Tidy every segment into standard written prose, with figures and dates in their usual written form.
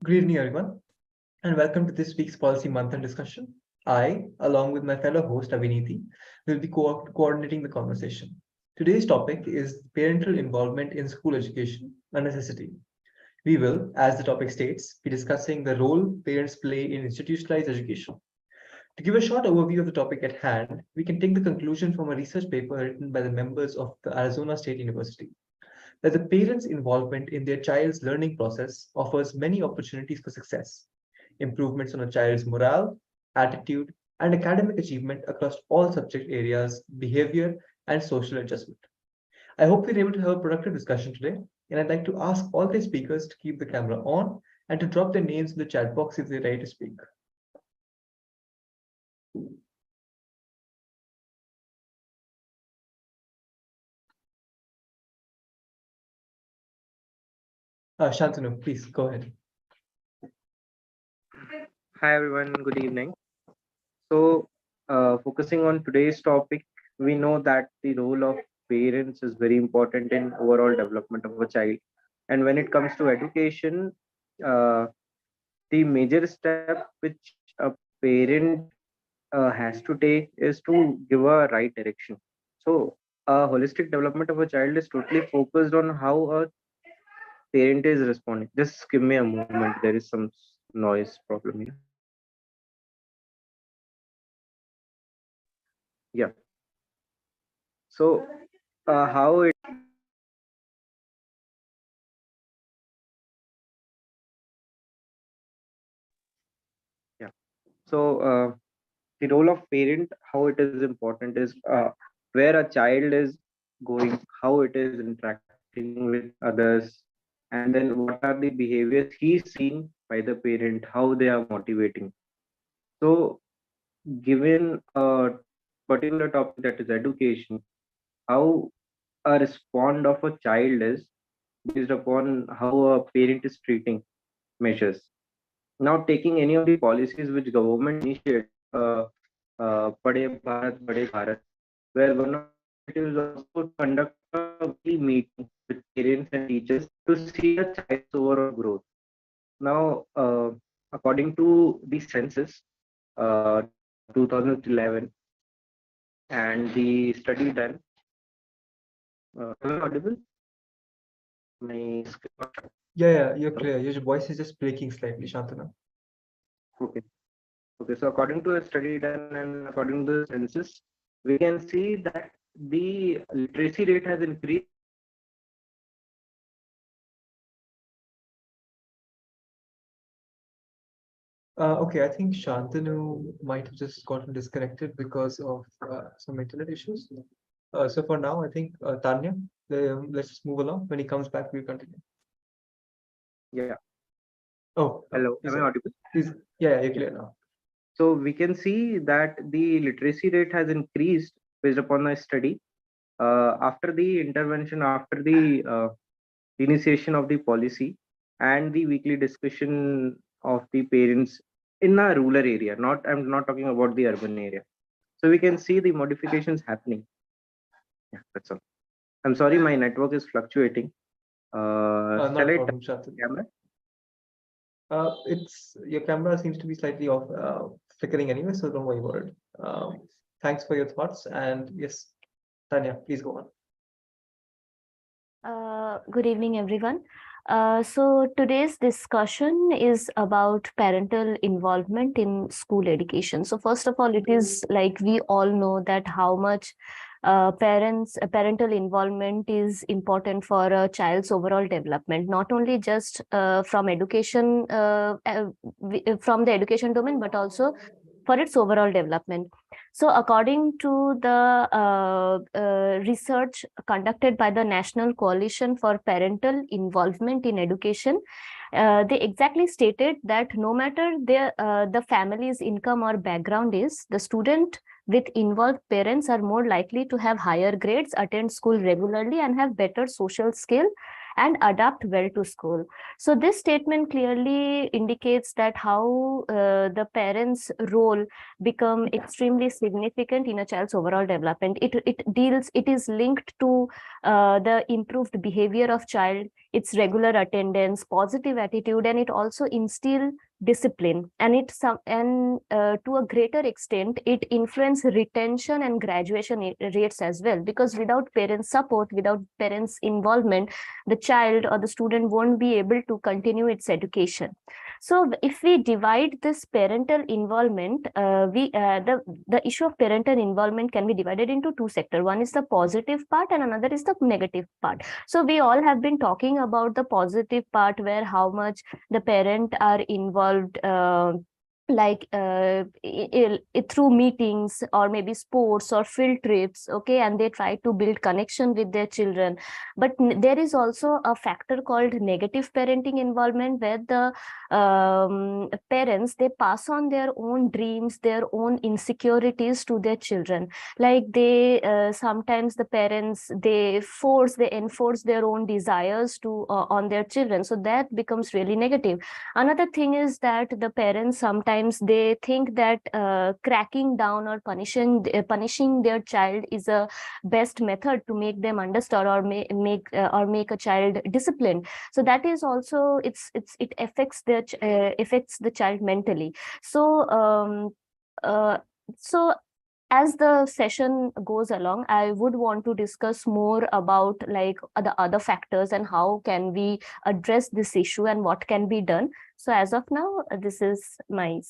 Good evening, everyone, and welcome to this week's Policy Manthan discussion. I, along with my fellow host Aviniti, will be coordinating the conversation. Today's topic is parental involvement in school education, a necessity. We will, as the topic states, be discussing the role parents play in institutionalized education. To give a short overview of the topic at hand, we can take the conclusion from a research paper written by the members of the Arizona State University that the parents' involvement in their child's learning process offers many opportunities for success, improvements on a child's morale, attitude, and academic achievement across all subject areas, behavior, and social adjustment. I hope we're able to have a productive discussion today, and I'd like to ask all the speakers to keep the camera on and to drop their names in the chat box if they're ready to speak. Shantanu, please go ahead. Hi everyone, good evening. Focusing on today's topic, we know that the role of parents is very important in overall development of a child. And when it comes to education, uh, the major step which a parent has to take is to give a right direction. So, a holistic development of a child is totally focused on how a parent is responding. Just give me a moment. There is some noise problem here. Yeah. So, how it yeah. So the role of parent, how it is important is where a child is going, how it is interacting with others, and then what are the behaviors he's seen by the parent, how they are motivating. So, given a particular topic that is education, how a respond of a child is based upon how a parent is treating measures. Now, taking any of the policies which government initiated, Pade Bharat, Bade Bharat, where one of the initiatives also to conduct a weekly meeting with parents and teachers to see a child's overall growth. Now, according to the census, 2011, and the study done, am I audible? My Yeah, you're clear. Your voice is just breaking slightly, Shantanu. okay. Okay, so according to a study done and according to the census, we can see that the literacy rate has increased. Okay, I think Shantanu might have just gotten disconnected because of some internet issues. So for now, I think Tanya, let's just move along. When he comes back, we'll continue. Yeah. Oh, Hello, am I audible? please. Yeah, you're clear now. So we can see that the literacy rate has increased based upon a study after the intervention, after the initiation of the policy and the weekly discussion of the parents in a rural area. I'm not talking about the urban area. So we can see the modifications happening. Yeah, that's all. I'm sorry, my network is fluctuating. Not Shall a I problem, turn Shantanu. camera? It's your camera seems to be slightly off, flickering anyway, so don't worry about it. Thanks for your thoughts, and yes, Tanya, please go on. Good evening, everyone. So today's discussion is about parental involvement in school education. So first of all, it is like we all know that how much parental involvement is important for a child's overall development, not only just from education, from the education domain, but also for its overall development. So according to the research conducted by the National Coalition for Parental Involvement in Education, they exactly stated that no matter the family's income or background is, the student with involved parents are more likely to have higher grades, attend school regularly, and have better social skill and adapt well to school. So this statement clearly indicates that how the parents' role become extremely significant in a child's overall development. It is linked to the improved behavior of child, its regular attendance, positive attitude, and it also instill discipline, and to a greater extent it influence retention and graduation rates as well, because without parents support, without parents involvement, the child or the student won't be able to continue its education. So if we divide this parental involvement, the issue of parental involvement can be divided into two sectors. One is the positive part and another is the negative part. So we all have been talking about the positive part, where how much the parent are involved, like through meetings or maybe sports or field trips, okay, and they try to build connection with their children. But there is also a factor called negative parenting involvement, where the parents, they pass on their own dreams, their own insecurities to their children. Like they sometimes the parents, they enforce their own desires to on their children, so that becomes really negative. Another thing is that the parents sometimes they think that cracking down or punishing their child is a best method to make them understand or make a child disciplined. So that is also, it affects affects the child mentally. So uh, so as the session goes along, I would want to discuss more about like the other factors and how can we address this issue and what can be done. So as of now, this is my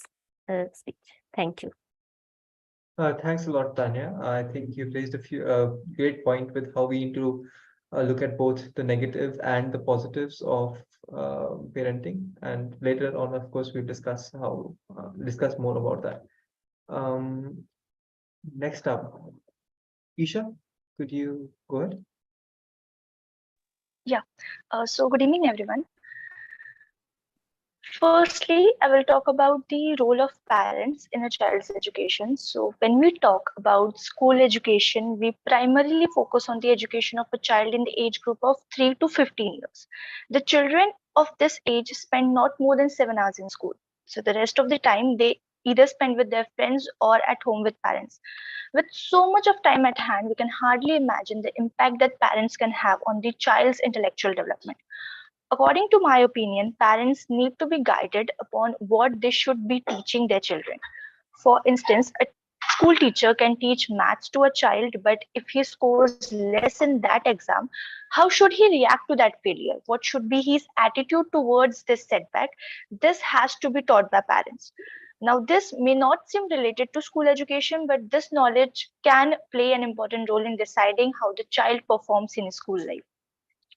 speech. Thank you. Thanks a lot, Tanya. I think you've raised a few great point with how we need to look at both the negative and the positives of parenting. And later on, of course, we'll discuss more about that. Um, Next up, Isha, could you go ahead? Yeah. So good evening, everyone. Firstly, I will talk about the role of parents in a child's education. So when we talk about school education, we primarily focus on the education of a child in the age group of 3 to 15 years. The children of this age spend not more than 7 hours in school. So the rest of the time they either spend with their friends or at home with parents. With so much of time at hand, we can hardly imagine the impact that parents can have on the child's intellectual development. According to my opinion, parents need to be guided upon what they should be teaching their children. For instance, a school teacher can teach maths to a child, but if he scores less in that exam, how should he react to that failure? What should be his attitude towards this setback? This has to be taught by parents. Now, this may not seem related to school education, but this knowledge can play an important role in deciding how the child performs in school life.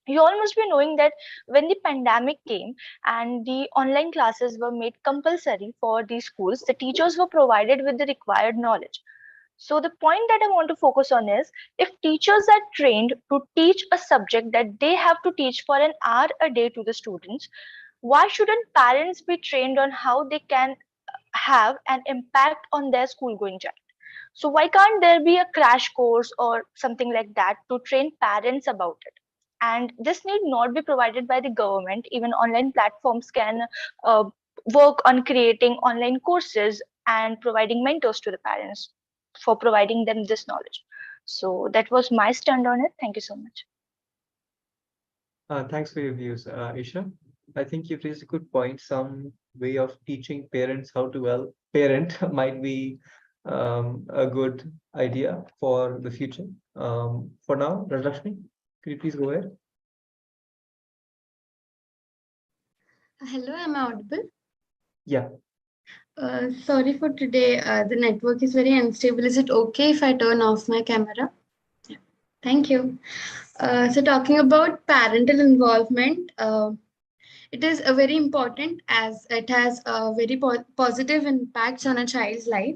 You all must be knowing that when the pandemic came and the online classes were made compulsory for these schools, the teachers were provided with the required knowledge. So the point that I want to focus on is, if teachers are trained to teach a subject that they have to teach for an hour a day to the students, why shouldn't parents be trained on how they can have an impact on their school going child? So why can't there be a crash course or something like that to train parents about it? And this need not be provided by the government. Even online platforms can uh, work on creating online courses and providing mentors to the parents for providing them this knowledge. So that was my stand on it. Thank you so much. Thanks for your views, Isha. I think you've raised a good point. Some way of teaching parents how to well parent might be a good idea for the future. For now, Rajashmi, could you please go ahead? Hello, am I audible? Yeah. Sorry for today. The network is very unstable. Is it okay if I turn off my camera? Yeah. Thank you. So talking about parental involvement, it is a very important as it has a very positive impacts on a child's life.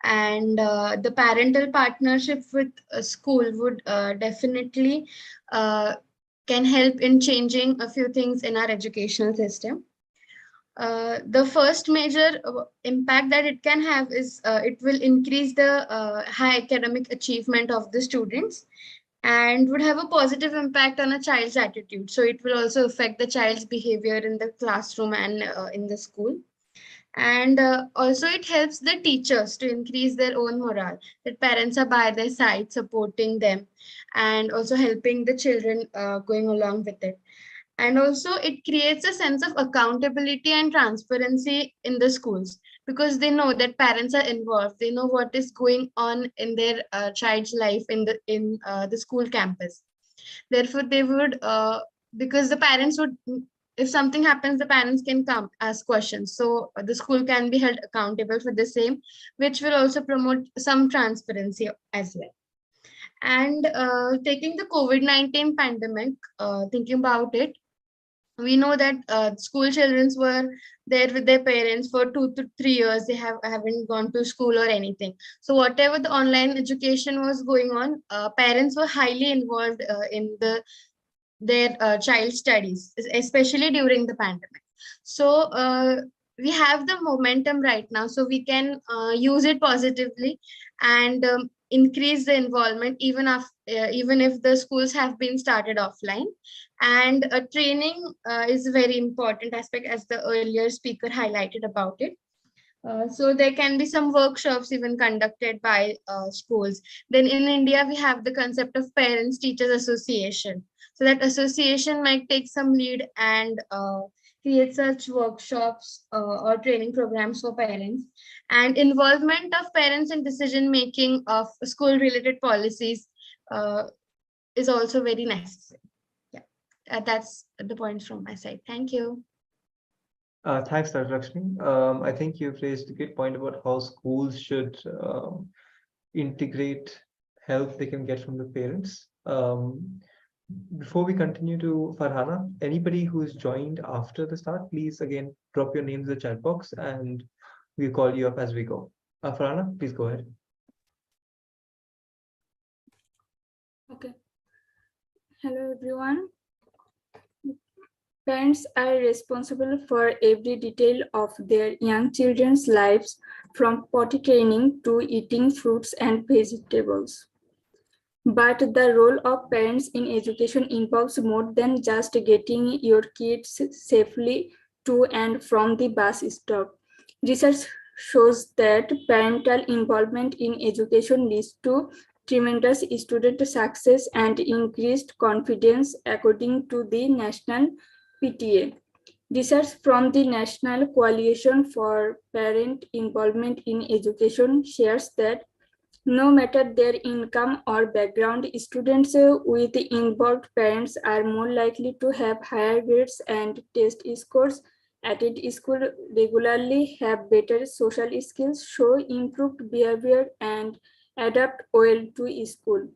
And the parental partnership with a school would definitely uh, can help in changing a few things in our educational system. The first major impact that it can have is it will increase the high academic achievement of the students and would have a positive impact on a child's attitude. So it will also affect the child's behavior in the classroom and in the school. And also it helps the teachers to increase their own morale, that parents are by their side supporting them and also helping the children going along with it. And also it creates a sense of accountability and transparency in the schools, because they know that parents are involved, they know what is going on in their child's life in the school campus. Therefore they would because the parents would, if something happens, the parents can come ask questions, so the school can be held accountable for the same, which will also promote some transparency as well. And taking the COVID-19 pandemic, thinking about it, we know that school children were there with their parents for 2 to 3 years. They haven't gone to school or anything. So whatever the online education was going on, parents were highly involved in their child studies, especially during the pandemic. So we have the momentum right now, so we can use it positively and increase the involvement even if the schools have been started offline. And training is a very important aspect, as the earlier speaker highlighted about it. So there can be some workshops even conducted by schools. Then in India, we have the concept of Parents Teachers Association. So that association might take some lead and create such workshops or training programs for parents. And involvement of parents in decision making of school related policies uh, is also very necessary. Yeah, that's the points from my side. Thank you. Thanks, Dr. Lakshmi. I think you've raised a good point about how schools should integrate help they can get from the parents. Before we continue to Farhana, anybody who's joined after the start, please again drop your names in the chat box and we'll call you up as we go. Farhana, please go ahead. Okay. Hello, everyone. Parents are responsible for every detail of their young children's lives, from potty training to eating fruits and vegetables. But the role of parents in education involves more than just getting your kids safely to and from the bus stop. Research shows that parental involvement in education leads to tremendous student success and increased confidence, according to the National PTA. Research from the National Coalition for Parent Involvement in Education shares that no matter their income or background, students with involved parents are more likely to have higher grades and test scores, attend school regularly, have better social skills, show improved behavior, and adapt well to school.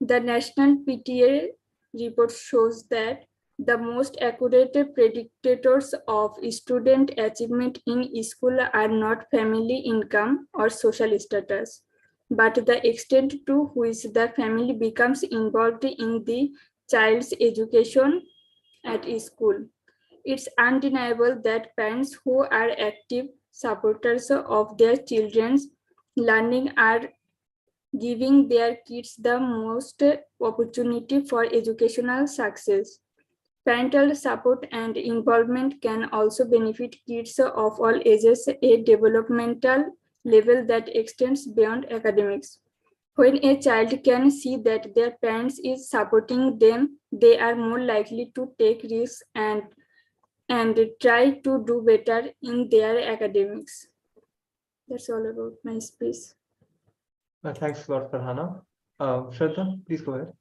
The National PTA report shows that the most accurate predictors of student achievement in school are not family income or social status, but the extent to which the family becomes involved in the child's education at school. It's undeniable that parents who are active supporters of their children's learning are giving their kids the most opportunity for educational success. Parental support and involvement can also benefit kids of all ages at a developmental level that extends beyond academics. When a child can see that their parents is supporting them, they are more likely to take risks and try to do better in their academics. That's all about my speech. Thanks a lot, Farhana. Shraddha, please go ahead.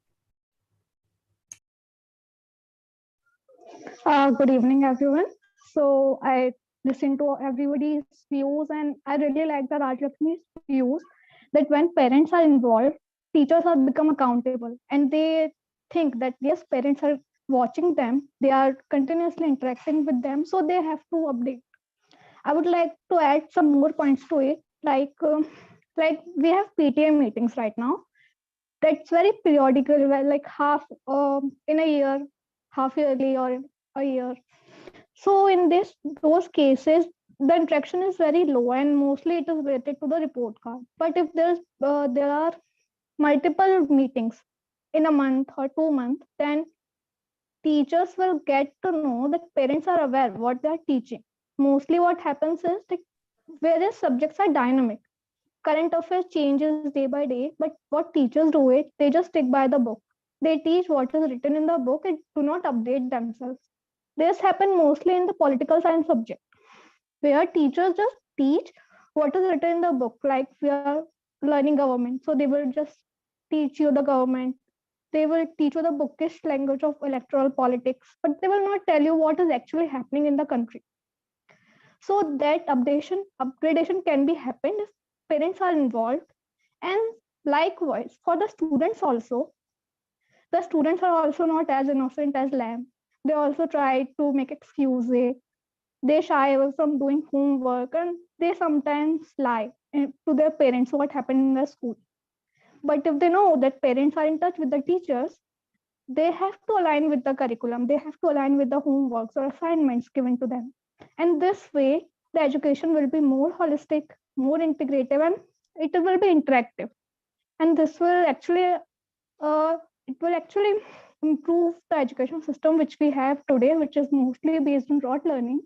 Good evening, everyone. So I listened to everybody's views, and I really like the Rajlakshmi's views that when parents are involved, teachers are become accountable, and they think that yes, parents are watching them, they are continuously interacting with them, so they have to update. I would like to add some more points to it, like we have PTA meetings right now. That's very periodical, like half in a year, half yearly or a year. So in those cases, the interaction is very low and mostly it is related to the report card. But if there are multiple meetings in a month or 2 months, then teachers will get to know that parents are aware what they are teaching. Mostly what happens is that various subjects are dynamic. Current affairs changes day by day, but what teachers do it, they just stick by the book. They teach what is written in the book and do not update themselves. This happens mostly in the political science subject, where teachers just teach what is written in the book. Like we are learning government, so they will just teach you the government. They will teach you the bookish language of electoral politics, but they will not tell you what is actually happening in the country. So that upgradation can be happened if parents are involved. And likewise, for the students also, the students are also not as innocent as lamb. They also try to make excuses. They shy away from doing homework, and they sometimes lie to their parents what happened in the school. But if they know that parents are in touch with the teachers, they have to align with the curriculum. They have to align with the homeworks or assignments given to them. And this way, the education will be more holistic, more integrative, and it will be interactive. And this will actually it will actually improve the education system which we have today, which is mostly based on rote learning.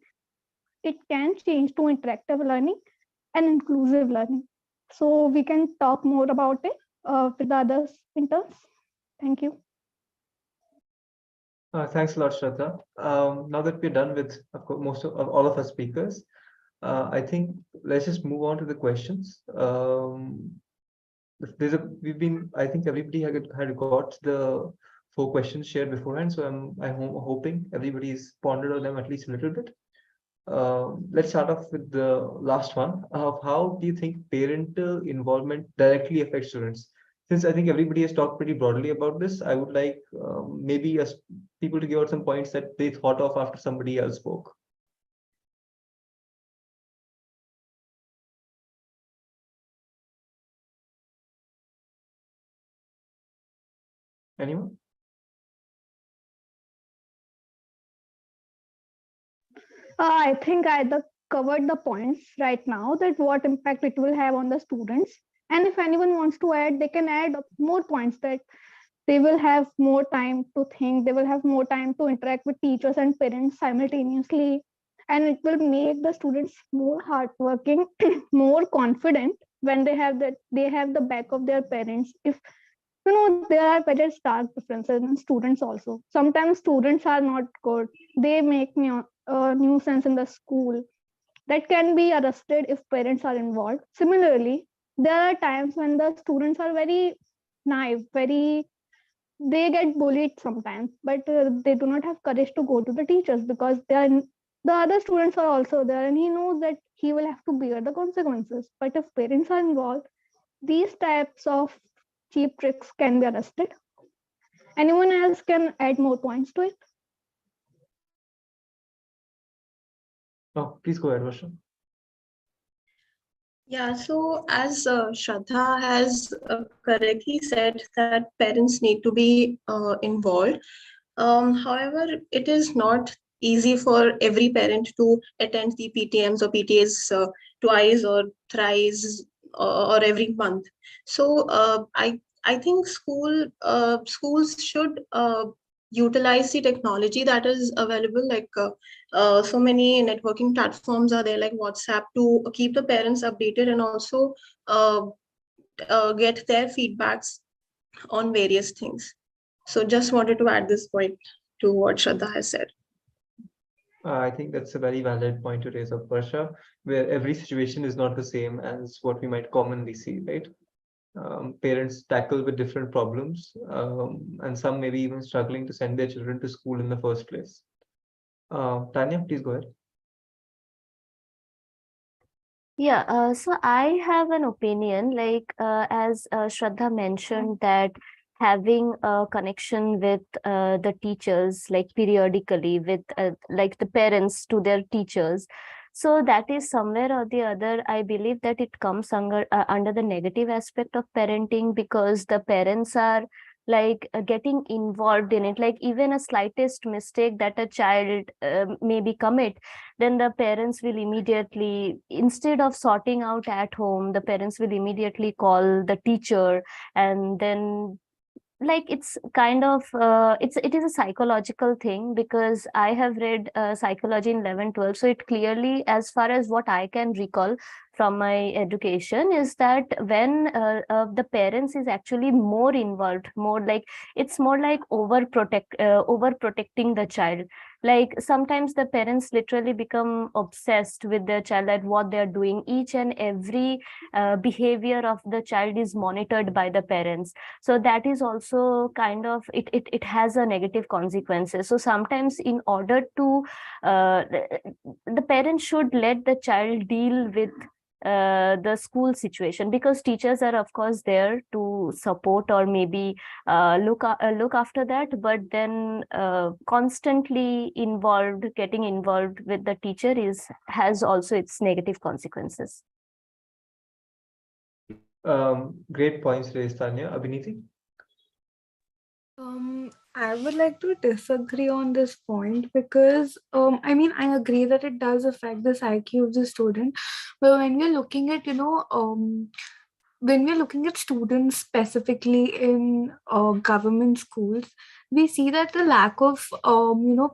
It can change to interactive learning and inclusive learning. So we can talk more about it with the others interns. Thank you. Thanks a lot, Shraddha. Now that we're done with, of course, most of all of our speakers, I think let's just move on to the questions. I think everybody had got the 4 questions shared beforehand, so I'm hoping everybody's pondered on them at least a little bit. Let's start off with the last one of how do you think parental involvement directly affects students? Since I think everybody has talked pretty broadly about this, I would like maybe people to give out some points that they thought of after somebody else spoke. Anyone? I think I covered the points right now that what impact it will have on the students. And if anyone wants to add, they can add more points that they will have more time to think, they will have more time to interact with teachers and parents simultaneously. And it will make the students more hardworking, more confident when they have the back of their parents. If there are very stark differences in students also. Sometimes students are not good. They make nuisance in the school. That can be arrested if parents are involved. Similarly, there are times when the students are very naive, they get bullied sometimes, but they do not have courage to go to the teachers because the other students are also there, and he knows that he will have to bear the consequences. But if parents are involved, these types of cheap tricks can be arrested. Anyone else can add more points to it? Oh, please go ahead, Varsha. Yeah, so as Shraddha has correctly said that parents need to be involved. However, it is not easy for every parent to attend the PTMs or PTAs twice or thrice or every month. So I think schools should utilize the technology that is available, like so many networking platforms are there like WhatsApp to keep the parents updated and also get their feedbacks on various things. So just wanted to add this point to what Shraddha has said. I think that's a very valid point to raise up, Varsha, where every situation is not the same as what we might commonly see, right? Parents tackle with different problems, and some maybe even struggling to send their children to school in the first place. Tanya, please go ahead. Yeah, so I have an opinion, like as Shraddha mentioned, that having a connection with the teachers, like periodically with like the parents to their teachers. So that is somewhere or the other, I believe that it comes under the negative aspect of parenting, because the parents are like getting involved in it. Like even a slightest mistake that a child maybe commit, then the parents will immediately, instead of sorting out at home, the parents will immediately call the teacher, and then like it's kind of it is a psychological thing, because I have read psychology in 11 12, so it clearly, as far as what I can recall from my education, is that when the parents is actually more involved, more like, it's more like overprotecting the child. Like sometimes the parents literally become obsessed with their child, at what they're doing. Each and every behavior of the child is monitored by the parents. So that is also kind of, it has a negative consequences. So sometimes, in order to the parents should let the child deal with the school situation, because teachers are of course there to support, or maybe look after that. But then constantly getting involved with the teacher has also its negative consequences. Great points raised, Tanya. Abhiniti? I would like to disagree on this point because I mean, I agree that it does affect the psyche of the student, but when we're looking at, when we're looking at students specifically in government schools, we see that the lack of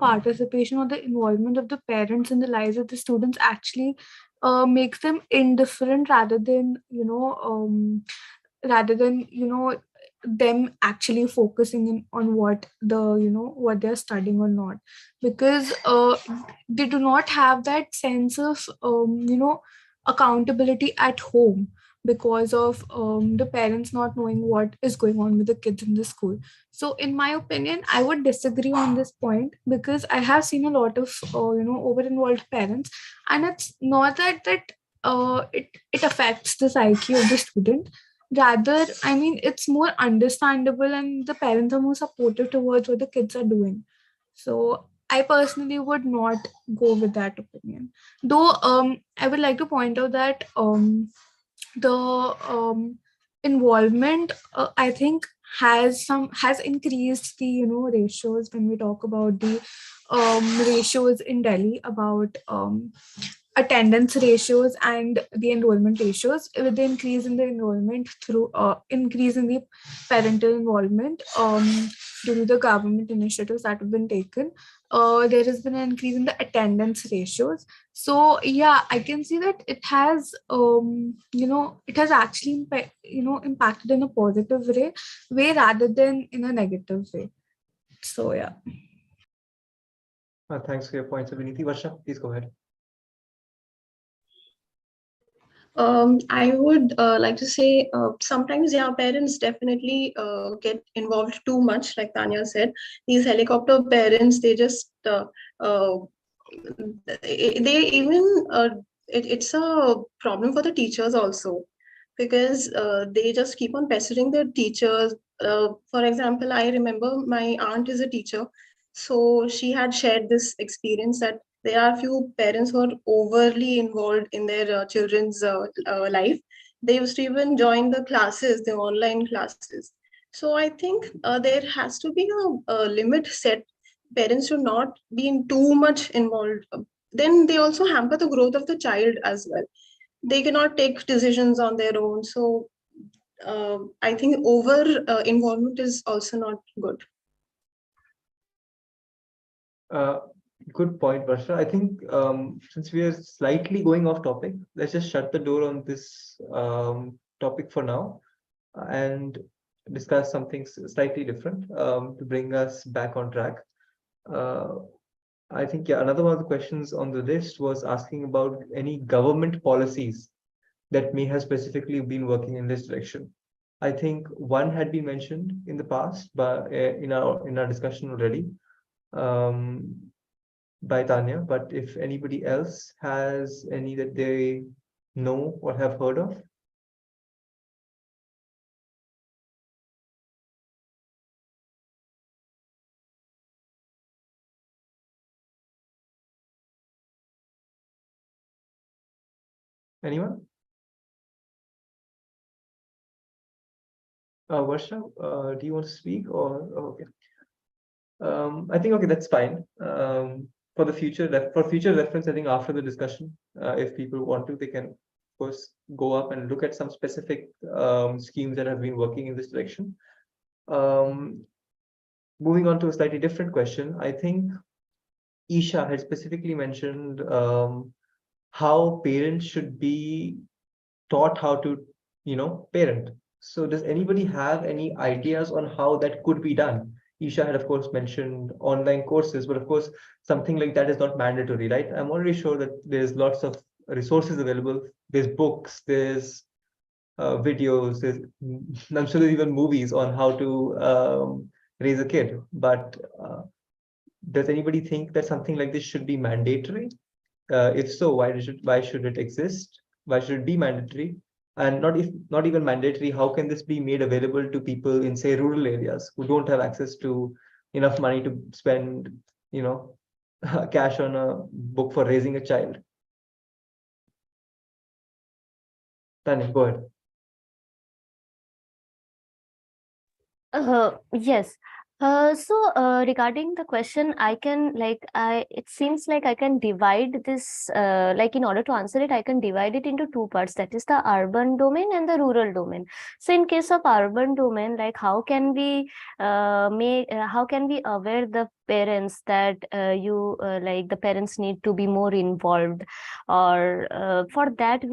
participation or the involvement of the parents in the lives of the students actually makes them indifferent, rather than them actually focusing on what what they're studying or not, because they do not have that sense of accountability at home, because of the parents not knowing what is going on with the kids in the school. So in my opinion, I would disagree on this point, because I have seen a lot of over involved parents, and it's not that it affects the psyche of the student. Rather, I mean, it's more understandable, and the parents are more supportive towards what the kids are doing. So I personally would not go with that opinion. Though I would like to point out that the involvement, I think, has increased the ratios when we talk about the ratios in Delhi about attendance ratios and the enrollment ratios. With the increase in the enrollment through increase in the parental involvement due to the government initiatives that have been taken, there has been an increase in the attendance ratios. So yeah, I can see that it has it has actually impacted in a positive way rather than in a negative way. So yeah. Thanks for your points, Abhiniti. Varsha, please go ahead. I would like to say sometimes, yeah, parents definitely get involved too much, like Tanya said. These helicopter parents, they just, uh, they even, it's a problem for the teachers also, because they just keep on pestering their teachers. For example, I remember my aunt is a teacher, so she had shared this experience that there are few parents who are overly involved in their children's life. They used to even join the classes, the online classes. So I think there has to be a limit set. Parents should not be in too much involved. Then they also hamper the growth of the child as well. They cannot take decisions on their own. So I think over involvement is also not good. Uh, Good point, Varsha. I think since we are slightly going off topic, let's just shut the door on this topic for now and discuss something slightly different to bring us back on track. Uh, I think, yeah, another one of the questions on the list was asking about any government policies that may have specifically been working in this direction. I think one had been mentioned in the past, but in our discussion already, um, by Tanya. But if anybody else has any that they know or have heard of. Anyone? Varsha, do you want to speak or okay? I think okay, that's fine. For the future, for future reference, I think after the discussion, if people want to, they can of course go up and look at some specific schemes that have been working in this direction. Um, Moving on to a slightly different question, I think Isha had specifically mentioned how parents should be taught how to, parent. So does anybody have any ideas on how that could be done? Isha had, of course, mentioned online courses, but of course, something like that is not mandatory, right? I'm already sure that there's lots of resources available. There's books, there's videos, there's, I'm sure there's even movies on how to raise a kid. But does anybody think that something like this should be mandatory? If so, why should it exist? Why should it be mandatory? And not even mandatory, how can this be made available to people in, say, rural areas who don't have access to enough money to spend, you know, cash on a book for raising a child? Tanya, go ahead. Yes. Regarding the question, it seems like I can divide this, in order to answer it, I can divide it into two parts. That is the urban domain and the rural domain. So in case of urban domain, like how can we aware the parents that the parents need to be more involved, or for that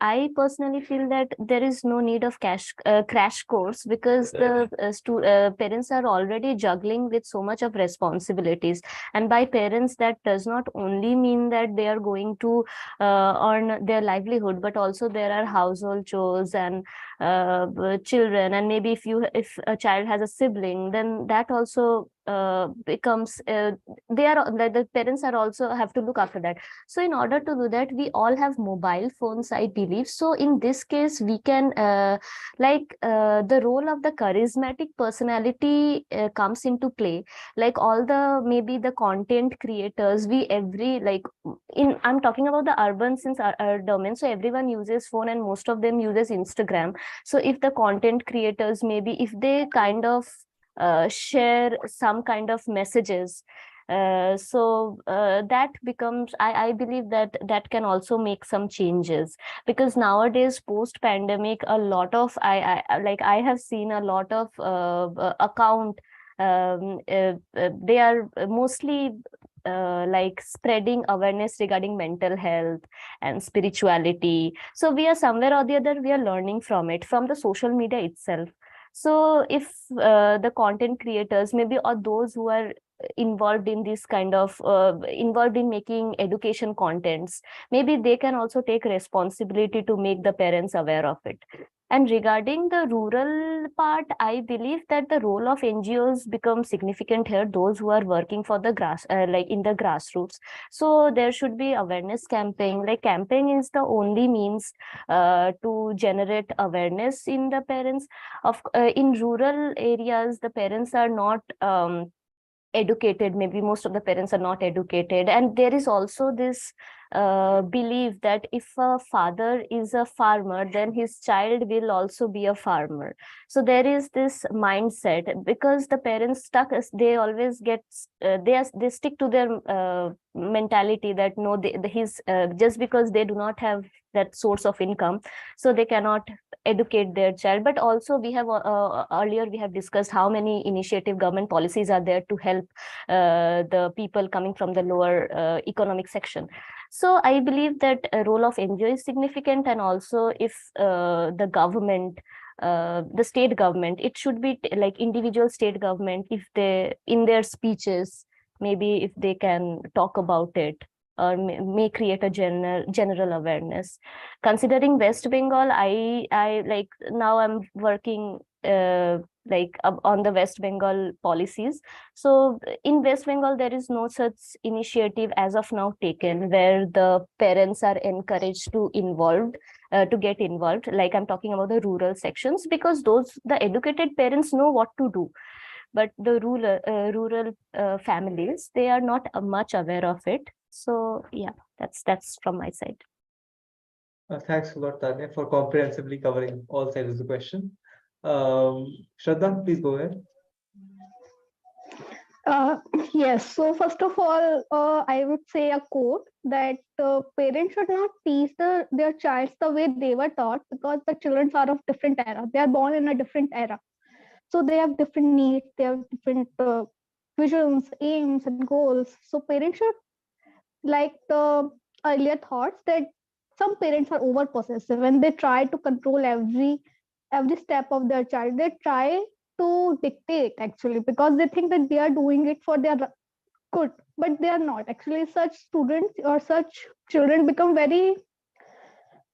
I personally feel that there is no need of crash course, because the parents are already juggling with so much of responsibilities. And by parents, that does not only mean that they are going to earn their livelihood, but also there are household chores and children. And maybe if a child has a sibling, then that also becomes the parents are also have to look after that. So in order to do that, we all have mobile phones, I believe. So in this case, we can the role of the charismatic personality comes into play. Like all the maybe the content creators, we every like in I'm talking about the urban, since our domain, so everyone uses phone and most of them uses Instagram. So if the content creators, maybe if they kind of share some kind of messages, that becomes, I believe that that can also make some changes. Because nowadays, post pandemic, a lot of I have seen a lot of account, they are mostly spreading awareness regarding mental health and spirituality. So we are somewhere or the other, we are learning from it, from the social media itself. So if the content creators, maybe, or those who are involved in this kind of involved in making education contents, maybe they can also take responsibility to make the parents aware of it. And regarding the rural part, I believe that the role of NGOs becomes significant here, those who are working for the in the grassroots. So there should be awareness campaign. Like campaign is the only means to generate awareness in the parents. In rural areas, the parents are not educated. Maybe most of the parents are not educated, and there is also this belief that if a father is a farmer, then his child will also be a farmer. So there is this mindset, because the parents stuck as they always get they stick to their mentality that no, he's just because they do not have that source of income, so they cannot educate their child. But also we have earlier we have discussed how many initiative government policies are there to help the people coming from the lower economic section. So I believe that a role of NGO is significant. And also if the government, the state government, it should be like individual state government, if they in their speeches, maybe if they can talk about it, or may create a general awareness. Considering West Bengal, I like now I'm working on the West Bengal policies. So in West Bengal, there is no such initiative as of now taken where the parents are encouraged to get involved. Like I'm talking about the rural sections, because the educated parents know what to do, but the rural families, they are not much aware of it. So yeah, that's from my side. Thanks a lot, Tanya, for comprehensively covering all sides of the question. Shraddha, please go ahead. Uh, yes. So first of all, I would say a quote that parents should not teach their child the way they were taught, because the children are of different era. They are born in a different era. So they have different needs, they have different visions, aims, and goals. So parents should, like the earlier thoughts, that some parents are over possessive and they try to control every step of their child. They try to dictate actually, because they think that they are doing it for their good, but they are not actually. Such students or such children become very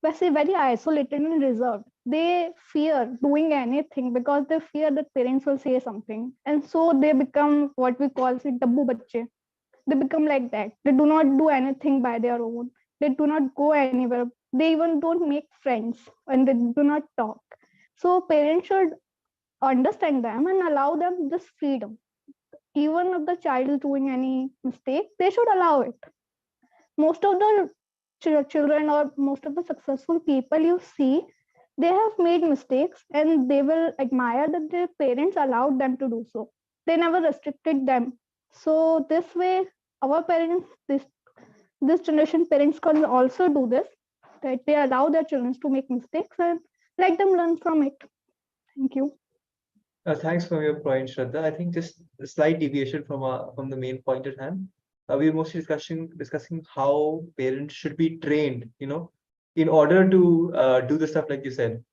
isolated and reserved. They fear doing anything because they fear that parents will say something, and so they become what we call taboo bacche. They become like that. They do not do anything by their own. They do not go anywhere. They even don't make friends, and they do not talk. So parents should understand them and allow them this freedom. Even if the child is doing any mistake, they should allow it. Most of the children or most of the successful people you see, they have made mistakes and they will admire that their parents allowed them to do so. They never restricted them. So this way, our parents, this generation parents can also do this, that they allow their children to make mistakes and let them learn from it. Thank you. Thanks for your point, Shraddha. I think just a slight deviation from the main point at hand. We were mostly discussing how parents should be trained, in order to do the stuff like you said.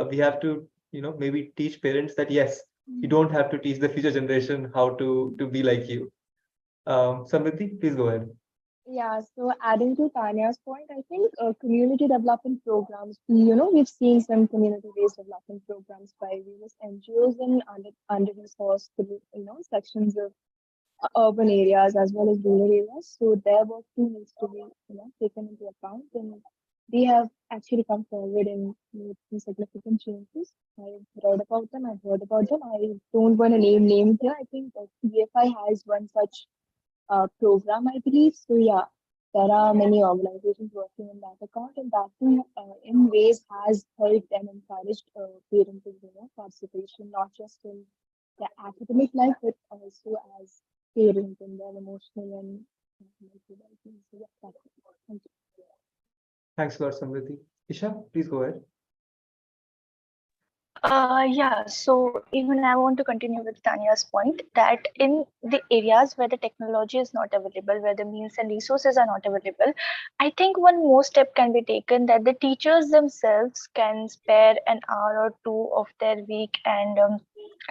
We have to, maybe teach parents that yes, you don't have to teach the future generation how to be like you. Samriddhi, please go ahead. Yeah, so adding to Tanya's point, I think community development programs, we've seen some community-based development programs by various NGOs in under-resourced, sections of urban areas as well as rural areas. So their work too needs to be, taken into account, and they have actually come forward and made some significant changes. I've read about them, I've heard about them. I don't want to name names here. I think PFI has one such program, I believe. So yeah, there are many organizations working in that account, and that too, in ways has helped and encouraged parenting, participation, not just in their academic life, but also as parents in their emotional and mental well-being. So yeah, that's it. Thank you. Thanks a lot, Samriddhi. Isha, please go ahead. Yeah, so even I want to continue with Tanya's point that in the areas where the technology is not available, where the means and resources are not available, I think one more step can be taken, that the teachers themselves can spare an hour or two of their week and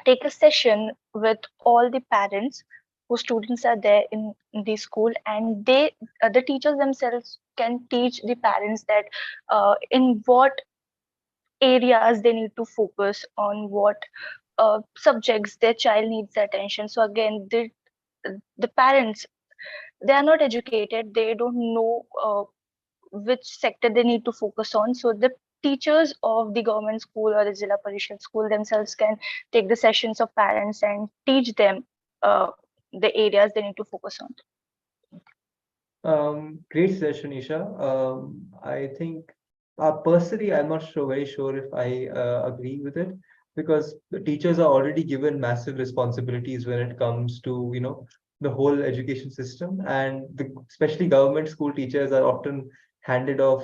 take a session with all the parents whose students are there in the school, and the teachers themselves can teach the parents that in what areas they need to focus on, what subjects their child needs attention. So again, the parents, they are not educated, they don't know which sector they need to focus on. So the teachers of the government school or the Zilla Parishad school themselves can take the sessions of parents and teach them the areas they need to focus on. Great session, Isha. I think personally, I'm not very sure if I agree with it, because the teachers are already given massive responsibilities when it comes to, the whole education system, and especially government school teachers are often handed off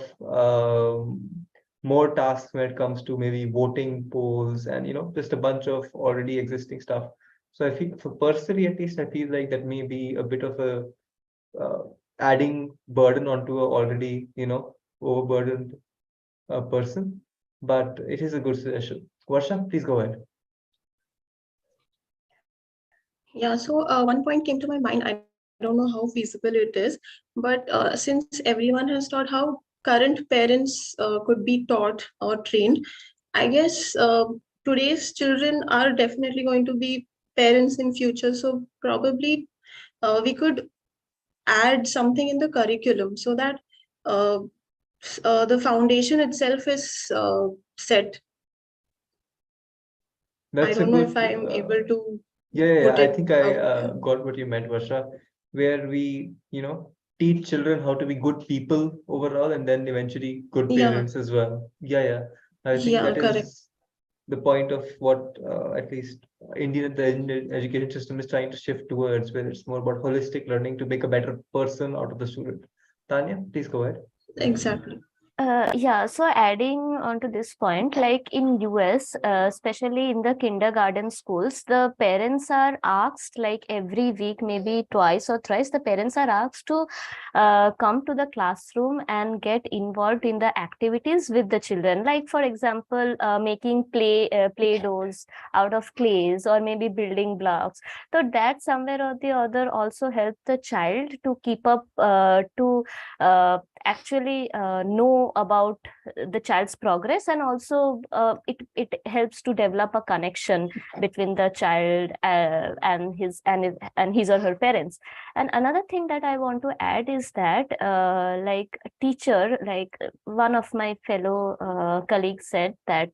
more tasks when it comes to maybe voting polls and, just a bunch of already existing stuff. So I think for personally, at least, I feel like that may be a bit of a adding burden onto a already, overburdened person. But it is a good suggestion. Varsha, please go ahead. Yeah, so one point came to my mind. I don't know how feasible it is, but since everyone has taught how current parents could be taught or trained, I guess today's children are definitely going to be parents in future. So probably we could add something in the curriculum so that uh, the foundation itself is set. I That's a don't know if good. I am able to Yeah. put I it think I out there. got what you meant, Varsha, where we, teach children how to be good people overall, and then eventually good Yeah, parents as well. Yeah. I think yeah, that correct. is the point of what at least the Indian education system is trying to shift towards, where it's more about holistic learning to make a better person out of the student. Tanya, please go ahead. Exactly. Yeah, so adding on to this point, like in US, especially in the kindergarten schools, the parents are asked like every week, maybe twice or thrice, the parents are asked to come to the classroom and get involved in the activities with the children. Like for example, making play dohs out of clays or maybe building blocks. So that somewhere or the other also help the child to keep up to actually know about the child's progress, and also it helps to develop a connection between the child and his or her parents. And another thing that I want to add is that like a teacher, like one of my fellow colleagues said that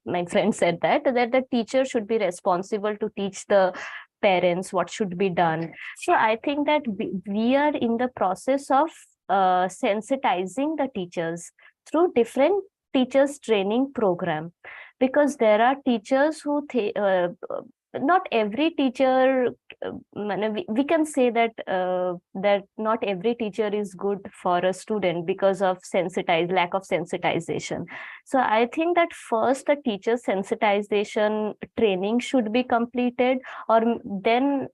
my friend said that the teacher should be responsible to teach the parents what should be done. So I think that we are in the process of sensitizing the teachers through different teachers training program, because there are teachers who not every teacher we can say that that not every teacher is good for a student because of lack of sensitization. So I think that first the teacher sensitization training should be completed, or then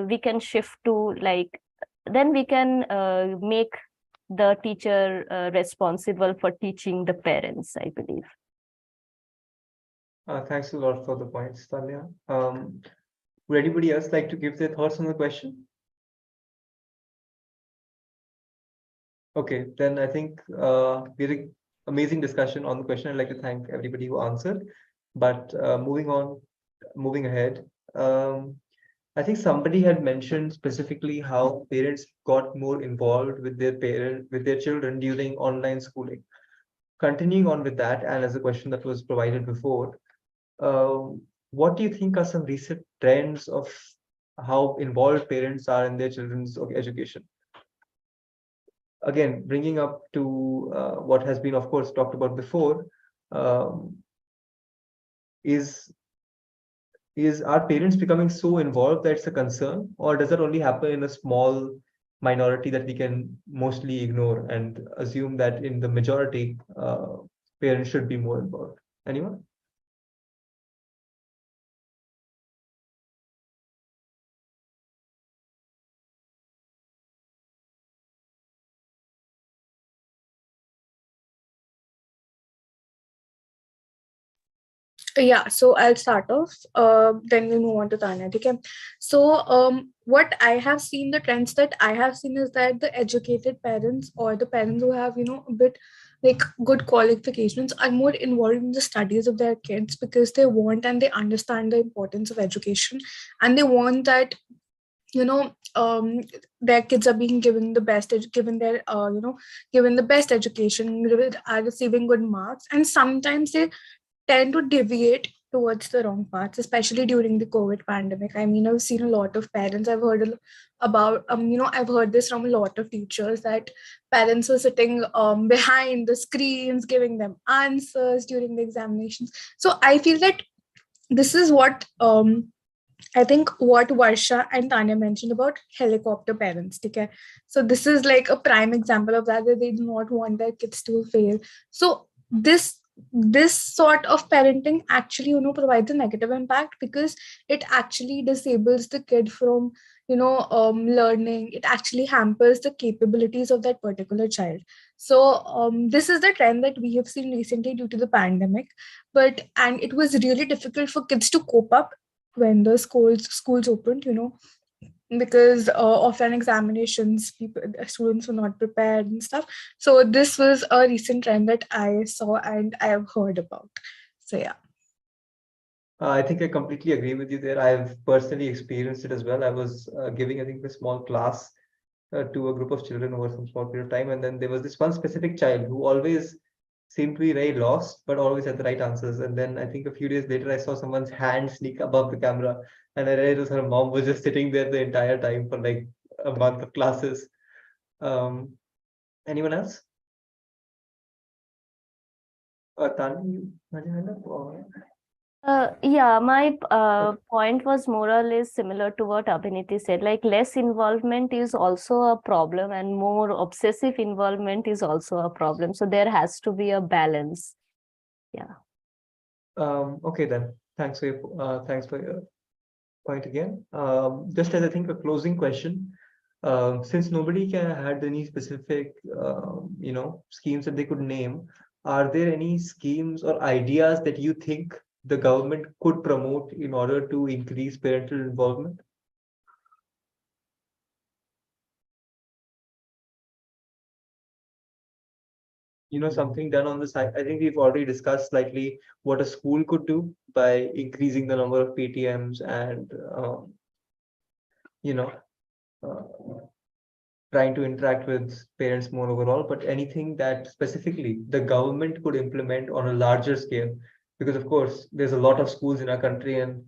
we can shift to like then we can make the teacher responsible for teaching the parents, I believe. Thanks a lot for the points, Tanya. Would anybody else like to give their thoughts on the question? Okay, then I think we had an amazing discussion on the question. I'd like to thank everybody who answered. But moving ahead, I think somebody had mentioned specifically how parents got more involved with their children during online schooling. Continuing on with that, and as a question that was provided before, what do you think are some recent trends of how involved parents are in their children's education? Again, bringing up to what has been, of course, talked about before, um, is are parents becoming so involved that it's a concern, or does that only happen in a small minority that we can mostly ignore and assume that in the majority, parents should be more involved? Anyone? Yeah, so I'll start off, then we move on to Tanya. Okay. So what I have seen, the trends that I have seen is that the educated parents, or the parents who have, a bit like good qualifications, are more involved in the studies of their kids, because they want and they understand the importance of education, and they want that their kids are being given the best given the best education, are receiving good marks, and sometimes they tend to deviate towards the wrong paths, especially during the COVID pandemic. I mean, I've seen a lot of parents. I've heard about, I've heard this from a lot of teachers, that parents were sitting behind the screens, giving them answers during the examinations. So I feel that this is what I think what Varsha and Tanya mentioned about helicopter parents. Okay? So this is like a prime example of that they do not want their kids to fail. So this sort of parenting actually provides a negative impact, because it actually disables the kid from learning. It actually hampers the capabilities of that particular child. So this is the trend that we have seen recently due to the pandemic. And it was really difficult for kids to cope up when the schools opened, because offline examinations, students were not prepared and stuff. So this was a recent trend that I saw and I have heard about. So yeah. I think I completely agree with you there. I've personally experienced it as well. I was giving, I think, a small class to a group of children over some small period of time, and then there was this one specific child who always seemed to be very lost, but always had the right answers. And then I think a few days later, I saw someone's hand sneak above the camera, and I realized her mom was just sitting there the entire time for like a month of classes. Anyone else? Tanya, you had your hand up? Or... Yeah, my point was more or less similar to what Abhiniti said. Like less involvement is also a problem, and more obsessive involvement is also a problem. So there has to be a balance. Yeah. Okay then. Thanks for your point again. Just as I think a closing question, since nobody had any specific schemes that they could name, are there any schemes or ideas that you think the government could promote in order to increase parental involvement? Something done on the side. I think we've already discussed slightly what a school could do by increasing the number of PTMs and you know trying to interact with parents more overall, but anything that specifically the government could implement on a larger scale, because of course there's a lot of schools in our country and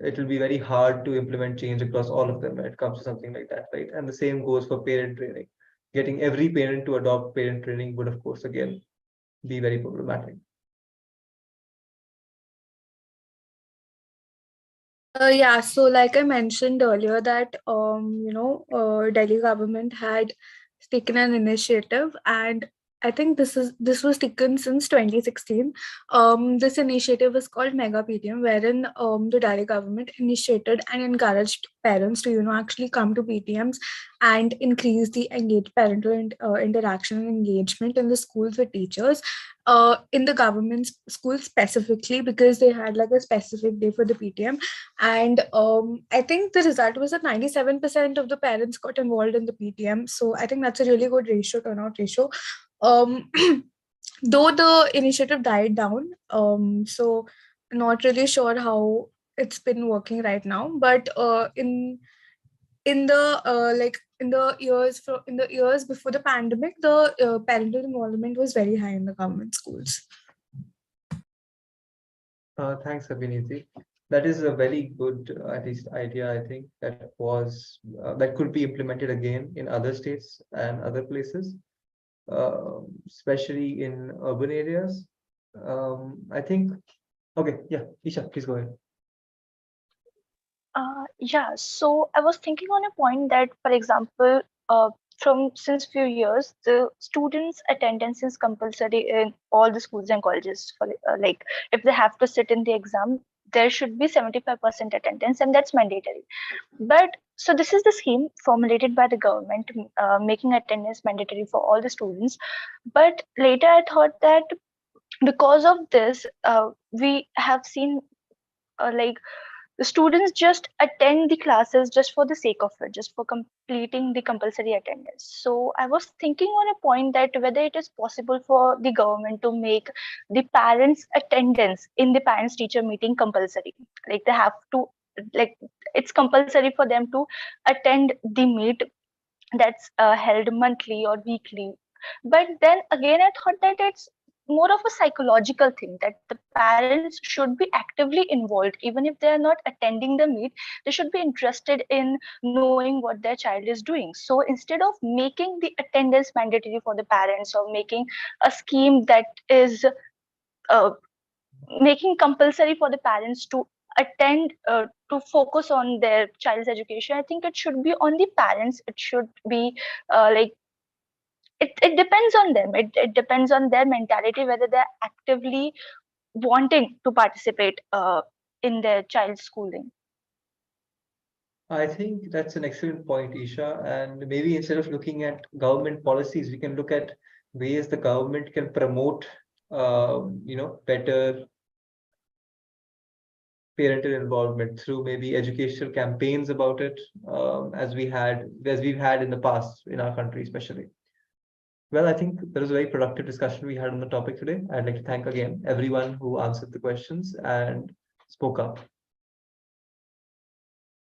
it will be very hard to implement change across all of them when it comes to something like that, right? And the same goes for parent training. Getting every parent to adopt parent training would, of course, again be very problematic. Yeah, so like I mentioned earlier that Delhi government had taken an initiative, and I think this was taken since 2016. This initiative is called Mega PTM, wherein the Delhi government initiated and encouraged parents to actually come to PTMs and increase the parental interaction and engagement in the schools with teachers. In the government school specifically, because they had like a specific day for the PTM, and I think the result was that 97% of the parents got involved in the PTM. So I think that's a really good turnout ratio. Um, though the initiative died down, so not really sure how it's been working right now. But in the in the years before the pandemic, the parental involvement was very high in the government schools. Thanks, Abhiniti. That is a very good, at least, idea. I think that could be implemented again in other states and other places, especially in urban areas. I think. Okay, yeah, Isha, please go ahead. Yeah, so I was thinking on a point that, for example, from since few years, the students' attendance is compulsory in all the schools and colleges. For like, if they have to sit in the exam, there should be 75% attendance, and that's mandatory. But so this is the scheme formulated by the government, making attendance mandatory for all the students. But later, I thought that because of this, we have seen like the students just attend the classes just for the sake of it, just for completing the compulsory attendance. So I was thinking on a point that whether it is possible for the government to make the parents attendance in the parents teacher meeting compulsory. Like they have to, like it's compulsory for them to attend the meet that's held monthly or weekly. But then again, I thought that it's more of a psychological thing that the parents should be actively involved. Even if they are not attending the meet, they should be interested in knowing what their child is doing. So instead of making the attendance mandatory for the parents or making a scheme that is uh, making compulsory for the parents to attend to focus on their child's education, I think it should be on the parents. It should be like it depends on them. It depends on their mentality whether they're actively wanting to participate in their child's schooling. I think that's an excellent point, Isha. And maybe instead of looking at government policies, we can look at ways the government can promote, better parental involvement through maybe educational campaigns about it, as we've had in the past in our country, especially. Well, I think there was a very productive discussion we had on the topic today. I'd like to thank again everyone who answered the questions and spoke up.